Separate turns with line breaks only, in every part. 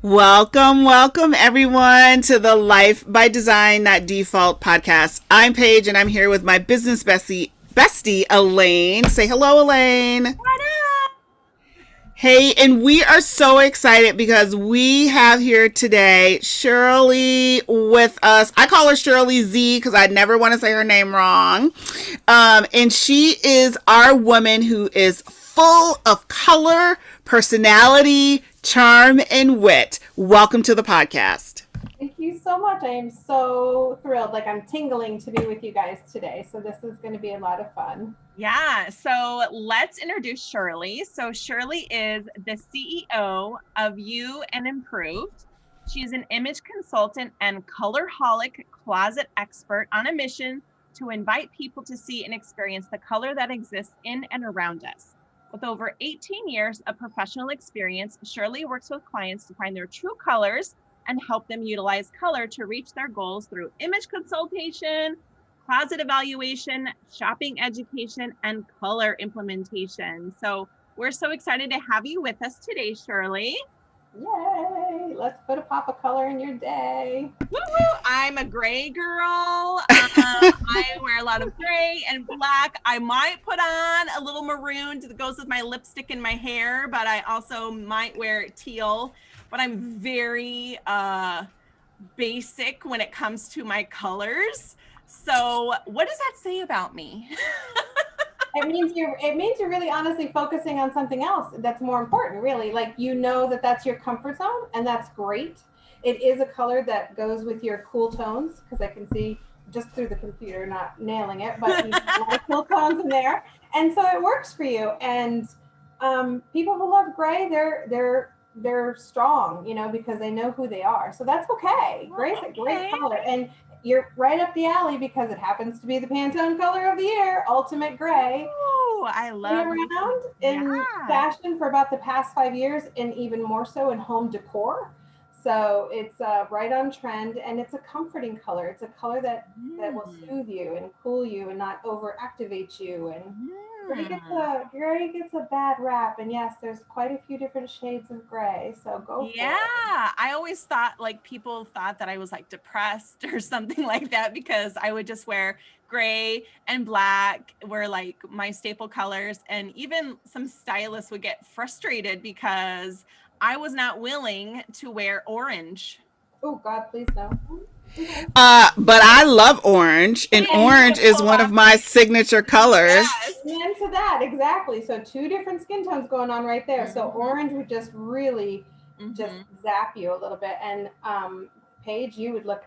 Welcome everyone to the Life by Design Not Default podcast. I'm Paige and I'm here with my business bestie Elaine. Say hello, Elaine.
What up?
Hey, and we are so excited because we have here today Shirley with us. I call her Shirley Z because I never want to say her name wrong. And she is our woman who is full of color, personality, charm, and wit. Welcome to the podcast.
Thank you so much. I am so thrilled. Like I'm tingling to be with you guys today. So this is going to be a lot of fun.
Yeah, so let's introduce Shirley. So Shirley is the CEO of You and Improved. She's an image consultant and colorholic closet expert on a mission to invite people to see and experience the color that exists in and around us. With over 18 years of professional experience, Shirley works with clients to find their true colors and help them utilize color to reach their goals through image consultation, closet evaluation, shopping education, and color implementation. So we're so excited to have you with us today, Shirley.
Yay. Let's put a pop of color in your day.
Woo woo! I'm a gray girl. I wear a lot of gray and black. I might put on a little maroon that goes with my lipstick and my hair, but I also might wear teal. But I'm very basic when it comes to my colors. So what does that say about me?
It means you're really honestly focusing on something else that's more important, really. Like you know that that's your comfort zone, and that's great. It is a color that goes with your cool tones because I can see just through the computer, not nailing it, but you have a lot of cool tones in there, and so it works for you. And people who love gray, they're strong, because they know who they are. So that's okay. Gray's a great color, and you're right up the alley because it happens to be the Pantone color of the year, ultimate gray.
Oh, I love
Been around in fashion for about the past 5 years, and even more so in home decor. So it's right on trend, and it's a comforting color. It's a color that will soothe you and cool you and not overactivate you. And gray gets a bad rap, and yes, there's quite a few different shades of gray. So go for it.
Yeah, I always thought like people thought that I was like depressed or something like that because I would just wear gray and black were like my staple colors. And even some stylists would get frustrated because I was not willing to wear orange.
Oh God, please no.
But I love orange, and orange is one of my signature colors.
Yes.
Amen to that, exactly. So two different skin tones going on right there. So orange would just really just zap you a little bit. And Paige, you would look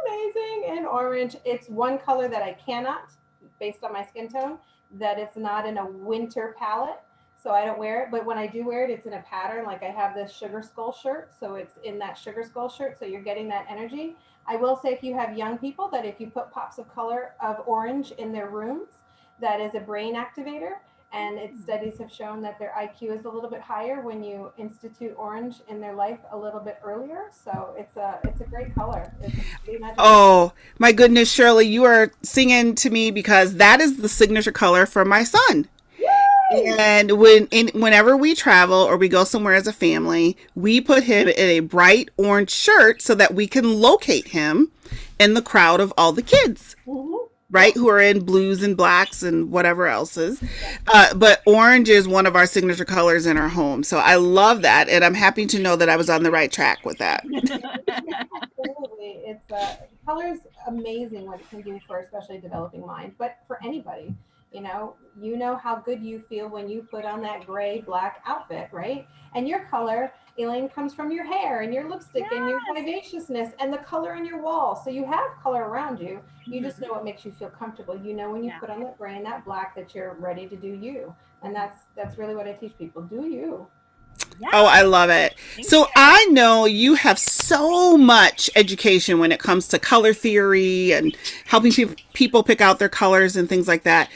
amazing in orange. It's one color that I cannot, based on my skin tone, that it's not in a winter palette. So I don't wear it, but when I do wear it, it's in a pattern. Like I have this sugar skull shirt, so it's in that sugar skull shirt, so you're getting that energy. I will say if you have young people, that if you put pops of color of orange in their rooms, that is a brain activator. And studies have shown that their IQ is a little bit higher when you institute orange in their life a little bit earlier. So it's a great color.
Oh my goodness, Shirley, you are singing to me because that is the signature color for my son. And whenever we travel or we go somewhere as a family, we put him in a bright orange shirt so that we can locate him in the crowd of all the kids, right? Who are in blues and blacks and whatever else is. But orange is one of our signature colors in our home. So I love that. And I'm happy to know that I was on the right track with that.
Absolutely. It's color is amazing what it can do for especially a developing mind, but for anybody. You know how good you feel when you put on that gray black outfit, right? And your color, Elaine, comes from your hair and your lipstick and your vivaciousness and the color in your wall. So you have color around you. You just know what makes you feel comfortable. You know when you put on that gray and that black that you're ready to do you. And that's really what I teach people. Do you.
Yeah.
Oh, I love it. So I know you have so much education when it comes to color theory and helping people pick out their colors and things like that.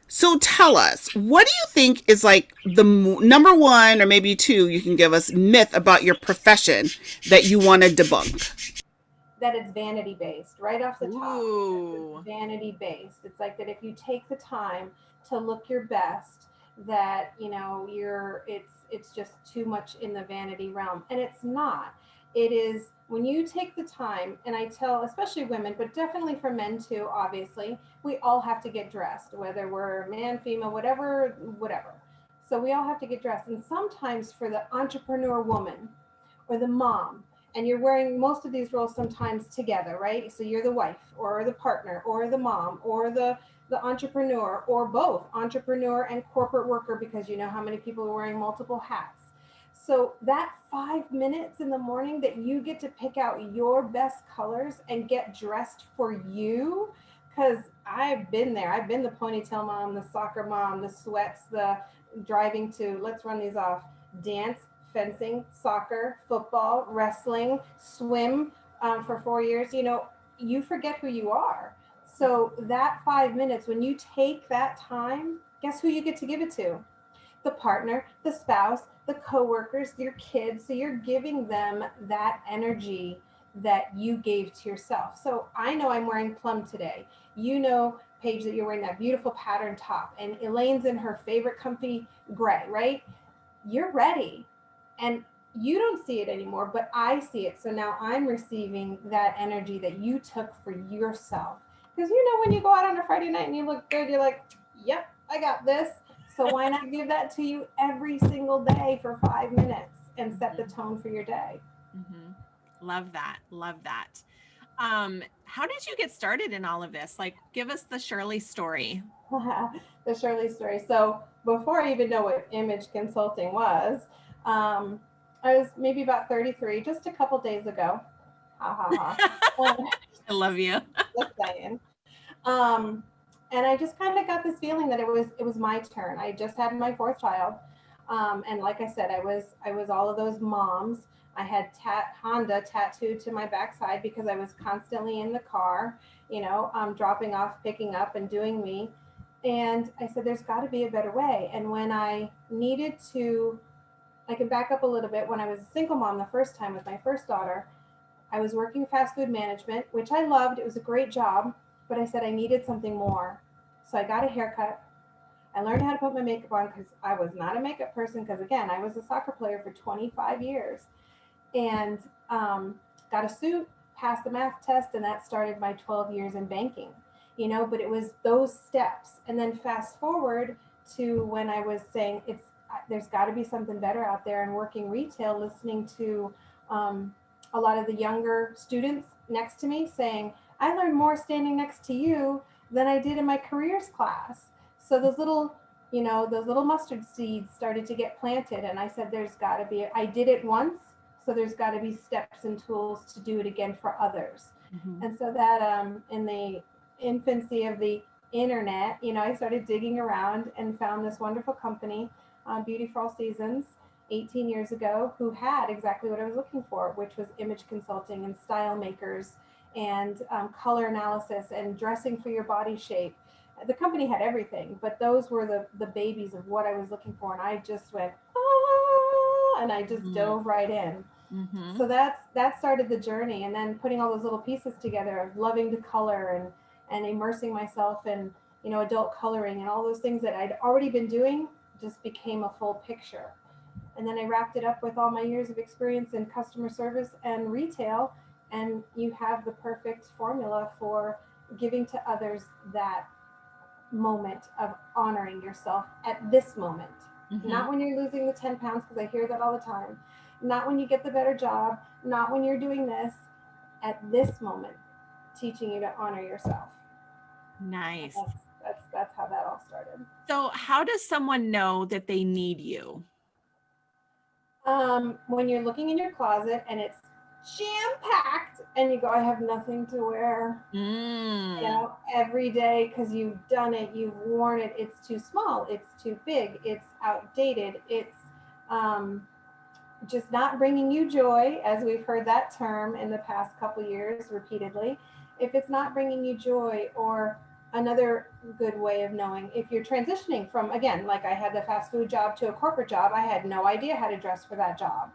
So tell us, what do you think is like the number one or maybe two you can give us myth about your profession that you want to debunk?
That it's vanity based right off the top.
Ooh.
It's vanity based. It's like that if you take the time to look your best that, you know, it's just too much in the vanity realm. And it's not. It is when you take the time, and I tell especially women, but definitely for men too, obviously, we all have to get dressed, whether we're man, female, whatever. So we all have to get dressed. And sometimes for the entrepreneur woman or the mom, and you're wearing most of these roles sometimes together, right? So you're the wife or the partner or the mom or the entrepreneur, or both entrepreneur and corporate worker, because you know how many people are wearing multiple hats. So that 5 minutes in the morning that you get to pick out your best colors and get dressed for you, because I've been there. I've been the ponytail mom, the soccer mom, the sweats, the driving to, let's run these off, dance, fencing, soccer, football, wrestling, swim, for 4 years. You know, you forget who you are. So that 5 minutes, when you take that time, guess who you get to give it to? The partner, the spouse, the coworkers, your kids. So you're giving them that energy that you gave to yourself. So I know I'm wearing plum today. You know, Paige, that you're wearing that beautiful pattern top, and Elaine's in her favorite comfy gray, right? You're ready. And you don't see it anymore, but I see it. So now I'm receiving that energy that you took for yourself. Because you know, when you go out on a Friday night and you look good, you're like, yep, I got this. So why not give that to you every single day for 5 minutes and set the tone for your day?
Love that. Love that. How did you get started in all of this? Like, give us the Shirley story.
The Shirley story. So before I even know what image consulting was, I was maybe about 33, just a couple days ago. Ha ha ha.
I love you.
Just saying. Um, and I just kind of got this feeling that it was my turn. I just had my fourth child, and like I said, I was all of those moms. I had Honda tattooed to my backside because I was constantly in the car, you know, dropping off, picking up, and doing me. And I said, there's got to be a better way. And when I needed to, I can back up a little bit. When I was a single mom the first time with my first daughter, I was working fast food management, which I loved. It was a great job, but I said I needed something more. So I got a haircut. I learned how to put my makeup on because I was not a makeup person. Because again, I was a soccer player for 25 years, and got a suit, passed the math test, and that started my 12 years in banking. You know, but it was those steps, and then fast forward to when I was saying there's got to be something better out there, and working retail, listening to a lot of the younger students next to me saying, I learned more standing next to you than I did in my careers class. So those little, you know, those little mustard seeds started to get planted. And I said, there's got to be, I did it once. So there's got to be steps and tools to do it again for others. And so that in the infancy of the internet, you know, I started digging around and found this wonderful company, Beauty for All Seasons, 18 years ago, who had exactly what I was looking for, which was image consulting and style makers and color analysis and dressing for your body shape. The company had everything, but those were the babies of what I was looking for. And I just went, ah, and I just dove right in. So that started the journey. And then putting all those little pieces together of loving to color and immersing myself in, you know, adult coloring and all those things that I'd already been doing just became a full picture. And then I wrapped it up with all my years of experience in customer service and retail. And you have the perfect formula for giving to others that moment of honoring yourself at this moment. Not when you're losing the 10 pounds, because I hear that all the time. Not when you get the better job. Not when you're doing this. At this moment, teaching you to honor yourself.
Nice.
That's how that all started.
So how does someone know that they need you?
When you're looking in your closet and it's jam-packed and you go, I have nothing to wear, you know, every day, because you've done it, you've worn it, it's too small, it's too big, it's outdated, it's just not bringing you joy, as we've heard that term in the past couple years repeatedly. If it's not bringing you joy, or another good way of knowing if you're transitioning from, again, like I had the fast food job to a corporate job, I had no idea how to dress for that job.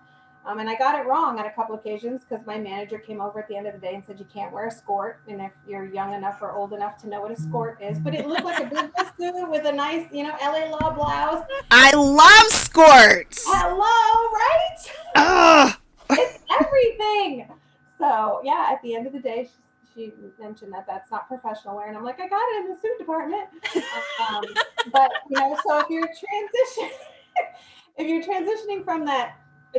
And I got it wrong on a couple occasions because my manager came over at the end of the day and said you can't wear a skirt. And if you're young enough or old enough to know what a skirt is, but it looked like a business suit with a nice, LA Law blouse.
I love skirts.
Hello, right?
Ugh.
It's everything. So yeah, at the end of the day, she mentioned that that's not professional wear, and I'm like, I got it in the suit department. But so if you're transitioning from a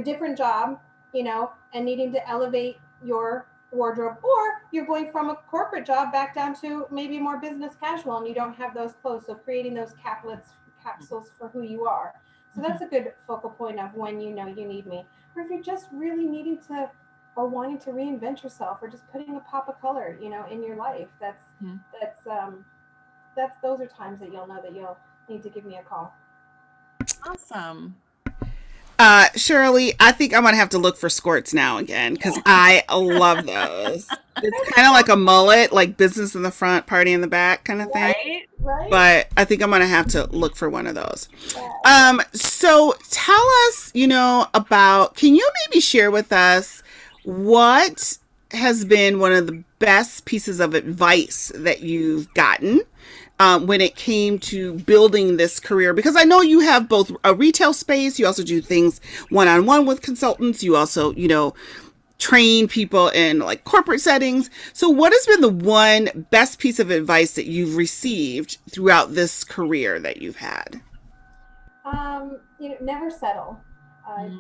different job, and needing to elevate your wardrobe, or you're going from a corporate job back down to maybe more business casual, and you don't have those clothes, so creating those capsules for who you are. So that's a good focal point of when you need me. Or if you're just really needing to or wanting to reinvent yourself, or just putting a pop of color, in your life, those are times that you'll know that you'll need to give me a call.
Awesome.
Shirley, I think I'm gonna have to look for skirts now again because I love those. It's kind of like a mullet, like business in the front, party in the back kind of thing.
Right.
But I think I'm gonna have to look for one of those. So tell us, about. Can you maybe share with us what has been one of the best pieces of advice that you've gotten when it came to building this career? Because I know you have both a retail space, you also do things one-on-one with consultants, you also, train people in like corporate settings. So what has been the one best piece of advice that you've received throughout this career that you've had?
Never settle.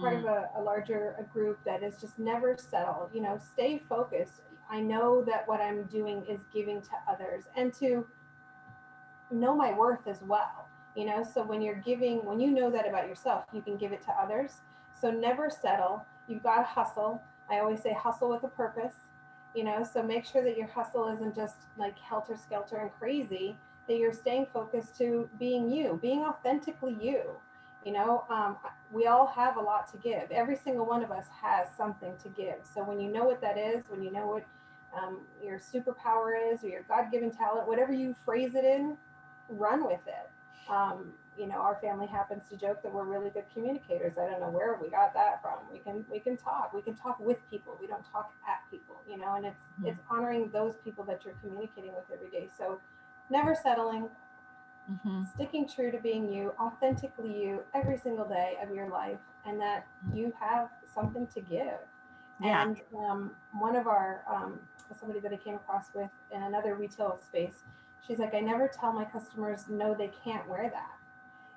Part of a larger group that is just never settle. Stay focused. I know that what I'm doing is giving to others, and to know my worth as well. So when you're giving, when you know that about yourself, you can give it to others. So never settle. You've got to hustle. I always say hustle with a purpose. So make sure that your hustle isn't just like helter skelter and crazy, that you're staying focused to being you, being authentically you. We all have a lot to give. Every single one of us has something to give. So when you know what that is, when you know what your superpower is, or your God-given talent, whatever you phrase it in, run with it. Our family happens to joke that we're really good communicators. I don't know where we got that from. We can talk with people. We don't talk at people, and it's honoring those people that you're communicating with every day. So never settling, sticking true to being you, authentically you, every single day of your life, and that you have something to give.
Yeah.
And one of our somebody that I came across with in another retail space, she's like, I never tell my customers no, they can't wear that.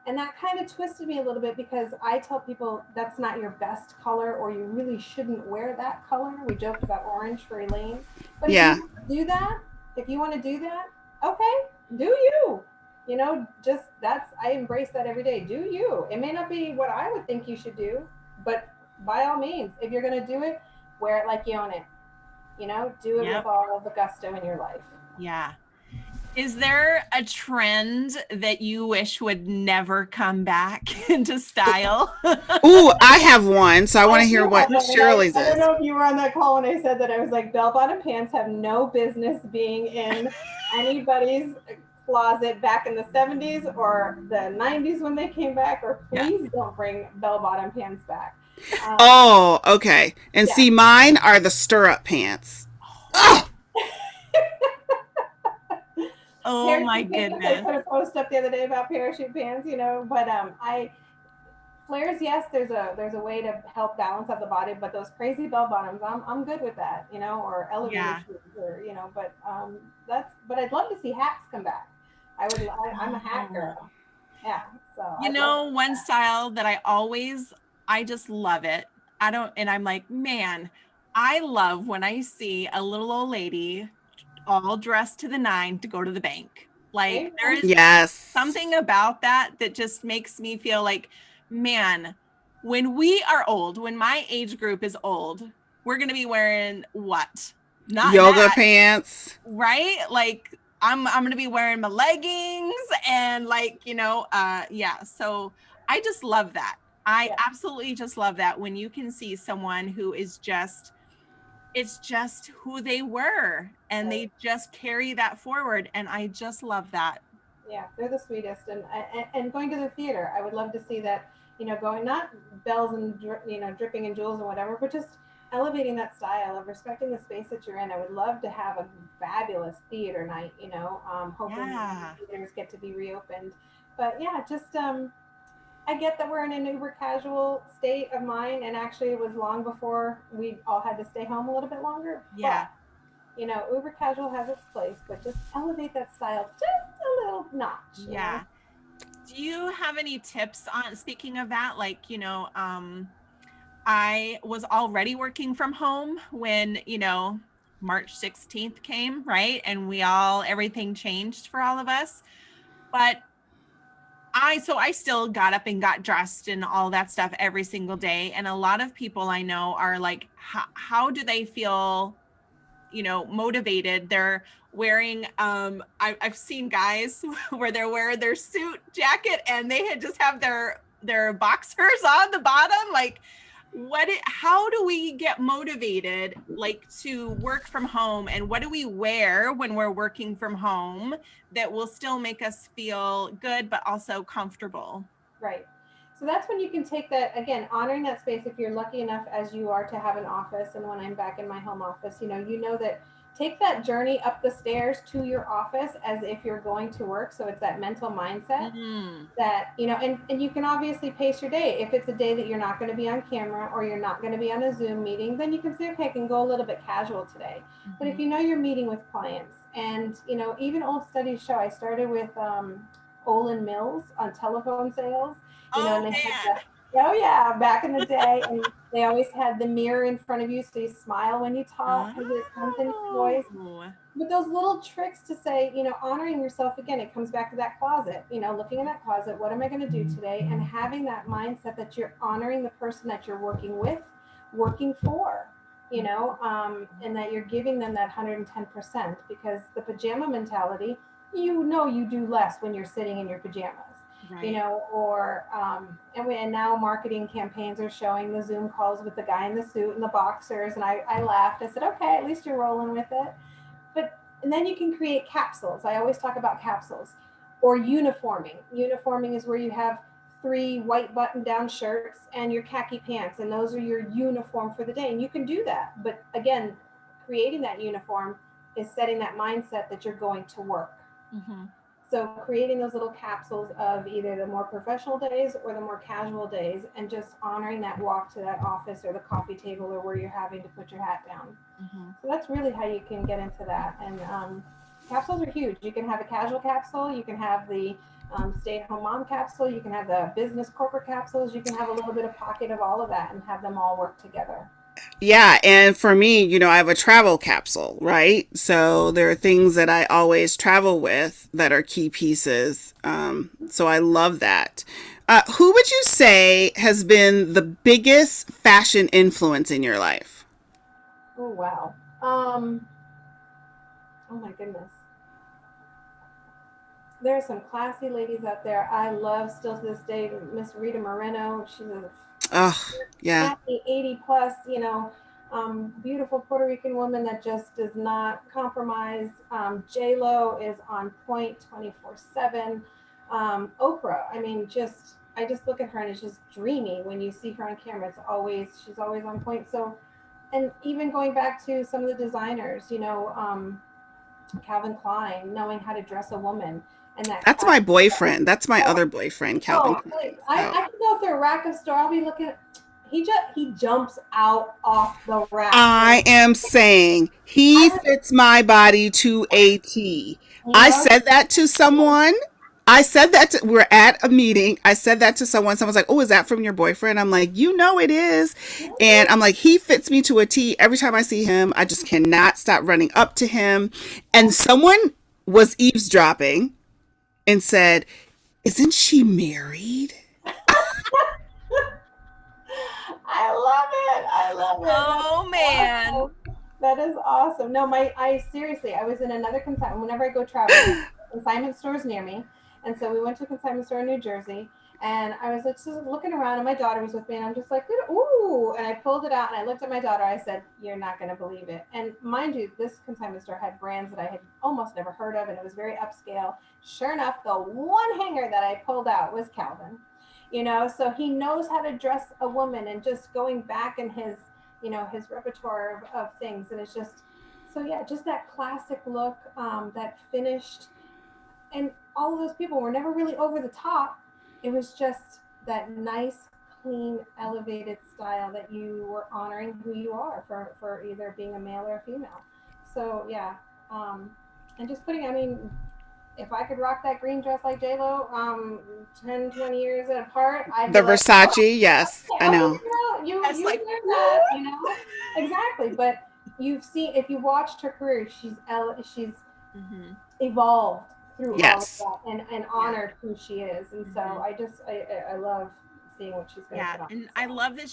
And that kind of twisted me a little bit, because I tell people that's not your best color, or you really shouldn't wear that color. We joked about orange for Elaine. But if you want to do that, okay, do you. I embrace that every day. Do you. It may not be what I would think you should do, but by all means, if you're going to do it, wear it like you own it. Do it with all of the gusto in your life.
Yeah. Is there a trend that you wish would never come back into style?
Ooh, I have one, so I want to hear what Shirley's is.
I don't know if you were on that call when I said that. I was like, bell-bottom pants have no business being in anybody's closet back in the 70s or the 90s when they came back, or please don't bring bell-bottom pants back.
Okay. And see, mine are the stirrup pants. Oh!
Oh my goodness.
I put a post up the other day about parachute pants, but flares, yes, there's a way to help balance out the body, but those crazy bell bottoms, I'm good with that, or elevator shoes, or but I'd love to see hats come back. I'm a hat girl. Yeah. So
one style that I just love it. I'm like, man, I love when I see a little old lady all dressed to the nine to go to the bank. Like, there is something about that just makes me feel like, man, when we are old, when my age group is old, we're going to be wearing what? Not
yoga pants.
Right? Like, I'm going to be wearing my leggings and so I just love that. I absolutely just love that when you can see someone who is it's just who they were, and they just carry that forward. And I just love that.
Yeah, they're the sweetest. And going to the theater, I would love to see that, going, not bells and dripping in jewels and whatever, but just elevating that style of respecting the space that you're in. I would love to have a fabulous theater night, hoping
Yeah.
theaters get to be reopened. But yeah, just I get that we're in an uber casual state of mind, and actually it was long before we all had to stay home a little bit longer.
Yeah.
But uber casual has its place, but just elevate that style just a little notch.
Yeah. Do you have any tips on, speaking of that, like, I was already working from home when, March 16th came, right? And everything changed for all of us. But I still got up and got dressed and all that stuff every single day. And a lot of people I know are like, how do they feel, motivated? They're wearing, I've seen guys where they're wearing their suit jacket and they had just have their boxers on the bottom. Like, how do we get motivated, like, to work from home, and what do we wear when we're working from home that will still make us feel good but also comfortable?
Right. So that's when you can take that, again, honoring that space. If you're lucky enough as you are to have an office, and when I'm back in my home office, that take that journey up the stairs to your office as if you're going to work. So it's that mental mindset that, and you can obviously pace your day. If it's a day that you're not going to be on camera or you're not going to be on a Zoom meeting, then you can say, okay, I can go a little bit casual today. But if you're meeting with clients, and even old studies show, I started with Olin Mills on telephone sales, and they had oh yeah, back in the day, and they always had the mirror in front of you so you smile when you talk because it comes in your voice. But those little tricks to say, honoring yourself, again, it comes back to that closet, looking in that closet, what am I going to do today? And having that mindset that you're honoring the person that you're working with, working for, and that you're giving them that 110%, because the pajama mentality, you do less when you're sitting in your pajamas.
Right.
And now marketing campaigns are showing the Zoom calls with the guy in the suit and the boxers. And I laughed. I said, okay, at least you're rolling with it. And then you can create capsules. I always talk about capsules or uniforming. Uniforming is where you have 3 white button down shirts and your khaki pants. And those are your uniform for the day. And you can do that. But again, creating that uniform is setting that mindset that you're going to work. So creating those little capsules of either the more professional days or the more casual days, and just honoring that walk to that office or the coffee table or where you're having to put your hat down. So that's really how you can get into that. And capsules are huge. You can have a casual capsule. You can have the stay-at-home mom capsule. You can have the business corporate capsules. You can have a little bit of pocket of all of that and have them all work together.
Yeah, and for me, I have a travel capsule, right? So there are things that I always travel with that are key pieces. So I love that. Who would you say has been the biggest fashion influence in your life?
Oh, wow. Oh my goodness. There are some classy ladies out there. I love still to this day Miss Rita Moreno. She's a
Oh, yeah.
80 plus, beautiful Puerto Rican woman that just does not compromise. J Lo is on point 24/7. Oprah, I just look at her and it's just dreamy when you see her on camera. She's always on point. So, and even going back to some of the designers, Calvin Klein, knowing how to dress a woman, and that
That's my
class.
boyfriend. That's my other boyfriend, Calvin
Oh,
Klein.
I
So
can go through a rack of store. I'll be looking. He jumps out off the rack.
I am saying he
I
fits my body to a T. I
love.
said that to someone. We're at a meeting. I said that to someone. Someone's like, oh, is that from your boyfriend? I'm like, it is. And I'm like, he fits me to a T. Every time I see him, I just cannot stop running up to him. And someone was eavesdropping and said, isn't she married?
I love it. I love it.
Oh man.
Awesome. That is awesome. No, I seriously, I was in another consignment. Whenever I go traveling, consignment stores near me, and so we went to a consignment store in New Jersey, and I was just looking around, and my daughter was with me, and I'm just like, ooh, and I pulled it out, and I looked at my daughter. I said, "You're not going to believe it." And mind you, this consignment store had brands that I had almost never heard of, and it was very upscale. Sure enough, the one hanger that I pulled out was Calvin. you know, so he knows how to dress a woman, and just going back in his, you know, his repertoire of things. And it's just, so yeah, just that classic look, that finished, and all of those people were never really over the top. It was just that nice, clean, elevated style that you were honoring who you are for either being a male or a female. So yeah, and just putting, I mean, if I could rock that green dress like J-Lo, 10, 20 years apart, I'd
The
be like, oh,
Versace, yes, I
okay,
know.
girl,
That's
you
like,
wear that, you know, exactly. But you've seen, if you watched her career, she's
mhm.
evolved through all of
Yes.
that, and honored who she is. And so
Mhm.
I love seeing what she's going to
Yeah,
put on.
and I love that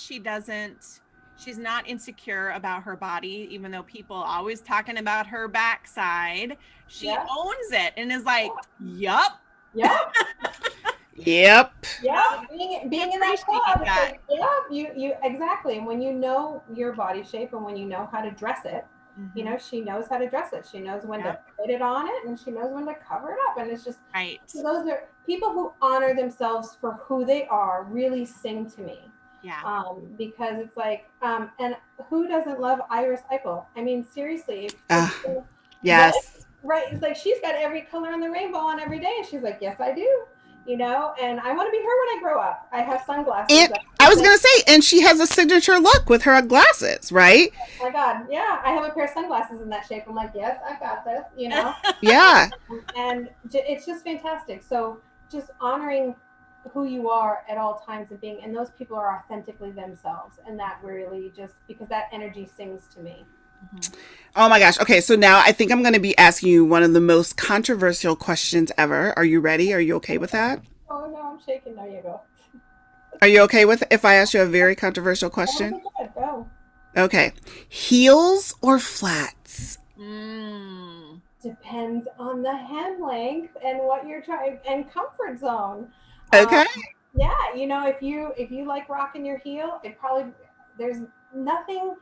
she's not insecure about her body, even though people always talking about her backside. She
Yeah.
owns it and is like, yup.
Yeah.
Yep.
Yeah,
No,
being in that
appreciate
club, it's
that.
like, yeah, you exactly. And when you know your body shape, and when you know how to dress it, you
Mhm.
know, she knows how to dress it. She knows when to
Yep.
put it on it, and she knows when to cover it up. And it's just,
Right.
so those are people who honor themselves for who they are, really sing to me.
Yeah.
Because it's like, and who doesn't love Iris Apfel? I mean, seriously,
Uh,
right?
yes.
Right. It's like she's got every color in the rainbow on every day. And she's like, yes, I do. You know, and I want to be her when I grow up. I have sunglasses.
And I was going to say, and she has a signature look with her glasses, right?
Oh my God. Yeah. I have a pair of sunglasses in that shape. I'm like, yes, I've got this, you know,
Yeah.
and it's just fantastic. So just honoring who you are at all times, and being, and those people are authentically themselves. And that really just, because that energy sings to me.
Mhm.
Oh my gosh. Okay, so now I think I'm going to be asking you one of the most controversial questions ever. Are you ready? Are you okay with that?
Oh no, I'm shaking. There you go.
Are you okay with if I ask you a very controversial question?
Oh, good. Go.
Okay. Heels or flats?
Mm.
Depends on the hem length and what you're trying, and comfort zone. Um,
Okay.
yeah, you know, if you like rocking your heel, it probably, there's nothing,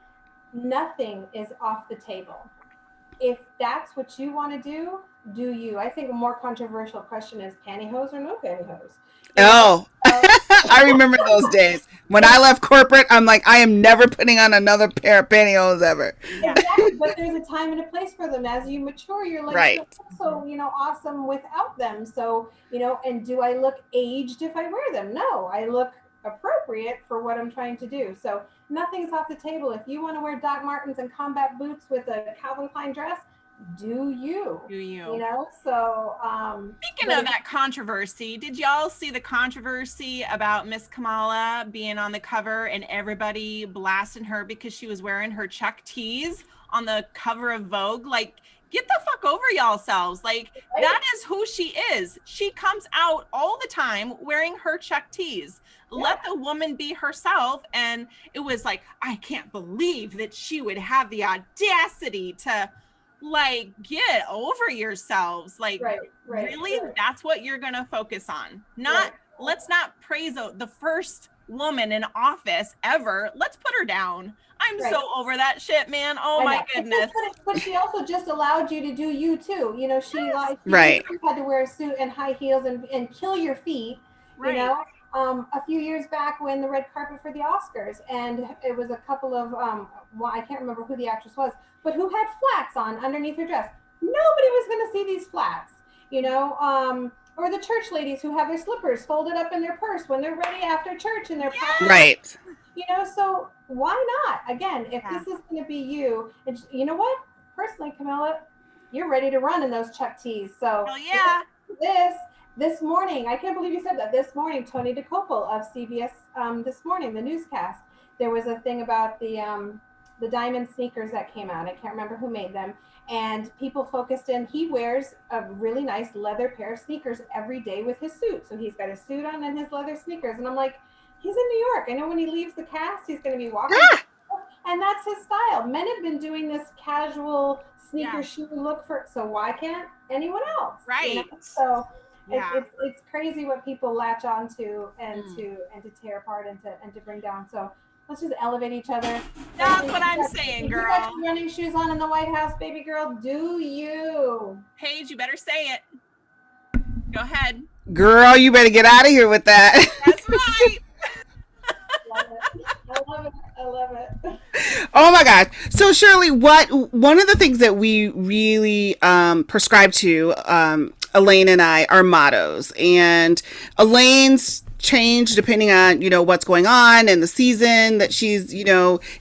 nothing is off the table. If that's what you want to do you. I think a more controversial question is pantyhose or no pantyhose. You know,
Oh,
so
I remember those days. When I left corporate, I'm like, I am never putting on another pair of pantyhose ever.
Yeah.
exactly, but there's a time and a place for them. As you mature, you're like, you
Right.
don't look so, you know, awesome without them. So, you know, and do I look aged if I wear them? No, I look appropriate for what I'm trying to do. So nothing's off the table. If you want to wear Doc Martens and combat boots with a Calvin Klein dress, do you?
Do
You
you?
know, so
Speaking
but
of
if,
that controversy, did y'all see the controversy about Miss Kamala being on the cover and everybody blasting her because she was wearing her Chuck tees on the cover of Vogue? Like, get the fuck over y'allselves. Like,
right?
that is who she is. She comes out all the time wearing her Chuck tees.
Yeah,
Let the woman be herself. And it was like, I can't believe that she would have the audacity to, like, get over yourselves. Like,
right,
really,
right,
that's what you're going to focus on.
right.
Not, let's not praise the first woman in office ever. Let's put her down. I'm
Right.
so over that shit, man. Oh
I
my
know.
goodness.
But she also just allowed you to do you too. You know, she
Right.
had to wear a suit and high heels and kill your feet. You
Right.
know, a few years back when the red carpet for the Oscars, and it was a couple of well, I can't remember who the actress was, but who had flats on underneath her dress. Nobody was going to see these flats. You know, or the church ladies who have their slippers folded up in their purse when they're ready after church and they're packing.
Right.
You know, so why not? Again, if
Yeah.
this is going to be you, and you know what? Personally, Camilla, you're ready to run in those Chuck tees. So
Hell yeah.
this morning, I can't believe you said that. This morning, Tony DeCopel of CBS, this morning, the newscast, there was a thing about the diamond sneakers that came out. I can't remember who made them. And people focused in, he wears a really nice leather pair of sneakers every day with his suit. So he's got his suit on and his leather sneakers. And I'm like, he's in New York. I know when he leaves the cast, he's going to be walking.
Ah,
And that's his style. Men have been doing this casual sneaker
Yeah.
shoe look for, so why can't anyone else? You know?
Right.
So
Yeah.
it's crazy what people latch on to and
Mm.
to tear apart and to bring down. So let's just elevate each other.
That's
If
what
you
I'm
got-
saying,
if you
girl.
got your running shoes on in the White House, baby girl, do you?
Paige, you better say it. Go ahead.
Girl, you better get out of here with that.
That's right.
Love it. I love it. I love it.
Oh my gosh. So Shirley, one of the things that we really prescribe to, Elaine and I, are mottos. And Elaine's change depending on, what's going on and the season that she's,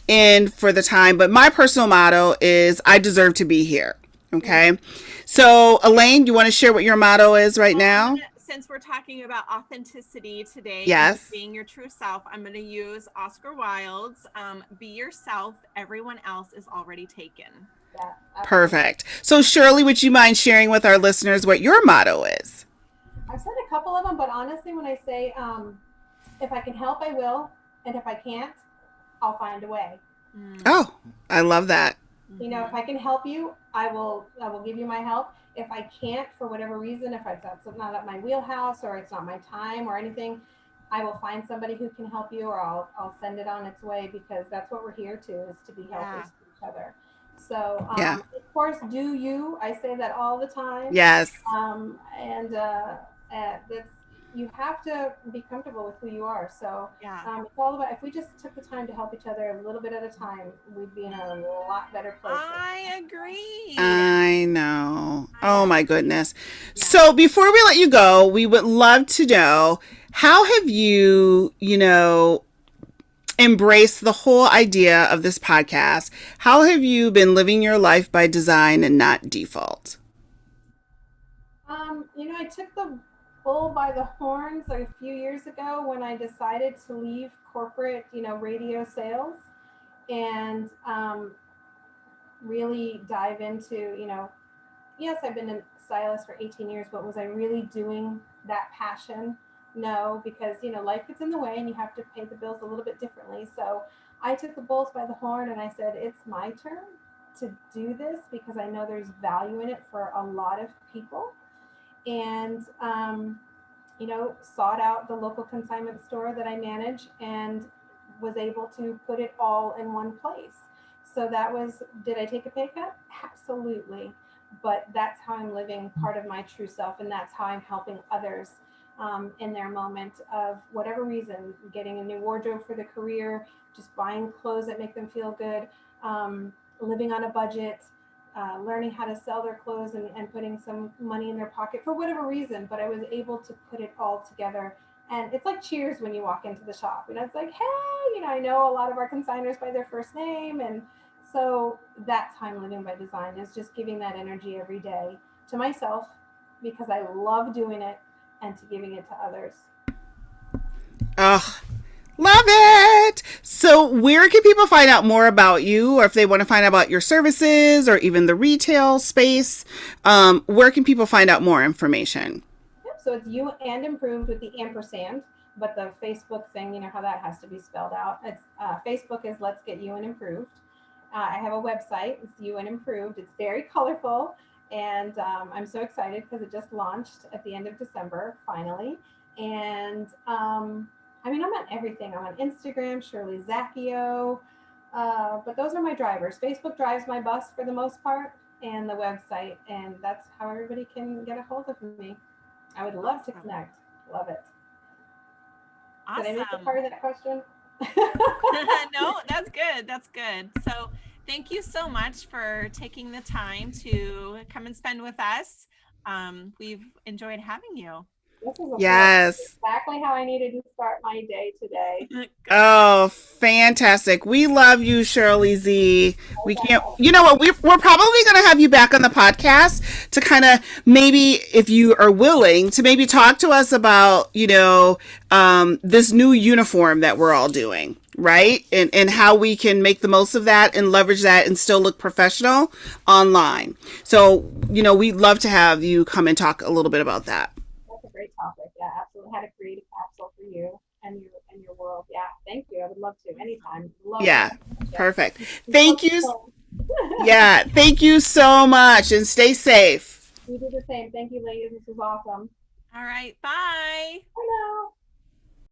in for the time. But my personal motto is I deserve to be here. Okay. So Elaine, do you want to share what your motto is right now?
Since we're talking about authenticity today,
Yes.
and being your true self, I'm going to use Oscar Wilde's "Be yourself. Everyone else is already taken."
Yeah,
Perfect. So Shirley, would you mind sharing with our listeners what your motto is?
I've said a couple of them, but honestly, when I say, if I can help, I will. And if I can't, I'll find a way.
Oh, I love that.
You know, if I can help you, I will give you my help. If I can't, for whatever reason, if that's not at my wheelhouse or it's not my time or anything, I will find somebody who can help you, or I'll send it on its way, because that's what we're here to, is to be helpers to each other. So,
Yeah.
of course, do you. I say that all the time.
Yes.
And that's, you have to be comfortable with who you are. So it's all about, if we just took the time to help each other a little bit at a time, we'd be in a lot better place.
I agree.
I know. Oh my goodness. So before we let you go, we would love to know, how have you, embraced the whole idea of this podcast? How have you been living your life by design and not default?
I took the bull by the horns a few years ago when I decided to leave corporate, radio sales, and really dive into, yes, I've been a stylist for 18 years, but was I really doing that passion? No, because, life gets in the way and you have to pay the bills a little bit differently. So I took the bulls by the horn and I said, it's my turn to do this, because I know there's value in it for a lot of people. And, sought out the local consignment store that I manage and was able to put it all in one place. So that was, did I take a pay cut? Absolutely. But that's how I'm living part of my true self. And that's how I'm helping others in their moment of whatever reason, getting a new wardrobe for the career, just buying clothes that make them feel good, living on a budget, learning how to sell their clothes and putting some money in their pocket for whatever reason. But I was able to put it all together. And it's like Cheers when you walk into the shop. It's like, hey, I know a lot of our consigners by their first name. And so that's how I'm living by design, is just giving that energy every day to myself, because I love doing it, and to giving it to others.
Oh, love it. So where can people find out more about you, or if they want to find out about your services or even the retail space, where can people find out more information?
Yep, so it's You and Improved with the ampersand, but the Facebook thing, how that has to be spelled out. It's Facebook is Let's Get You and Improved. I have a website, it's You and Improved. It's very colorful, and I'm so excited because it just launched at the end of December, finally. And I'm on everything. I'm on Instagram, Shirley Zaccheo, but those are my drivers. Facebook drives my bus for the most part, and the website, and that's how everybody can get a hold of me. I would love to connect. Love it.
Awesome.
Did I miss a part of that question?
No, that's good. That's good. So thank you so much for taking the time to come and spend with us. We've enjoyed having you.
Yes.
Exactly how I needed to start my day today.
Oh, fantastic. We love you, Shirley Z. We can't, you know what, we're probably going to have you back on the podcast to kind of, maybe if you are willing to, maybe talk to us about, this new uniform that we're all doing, right? And how we can make the most of that and leverage that and still look professional online. So, we'd love to have you come and talk a little bit about that.
Great topic. Yeah, absolutely. How to create a capsule for you and your world. Yeah, thank you. I would love to anytime.
Perfect. Thank you. Yeah, thank you so much, and stay safe.
You do the same. Thank you, ladies. This is awesome.
All right. Bye.
Bye now.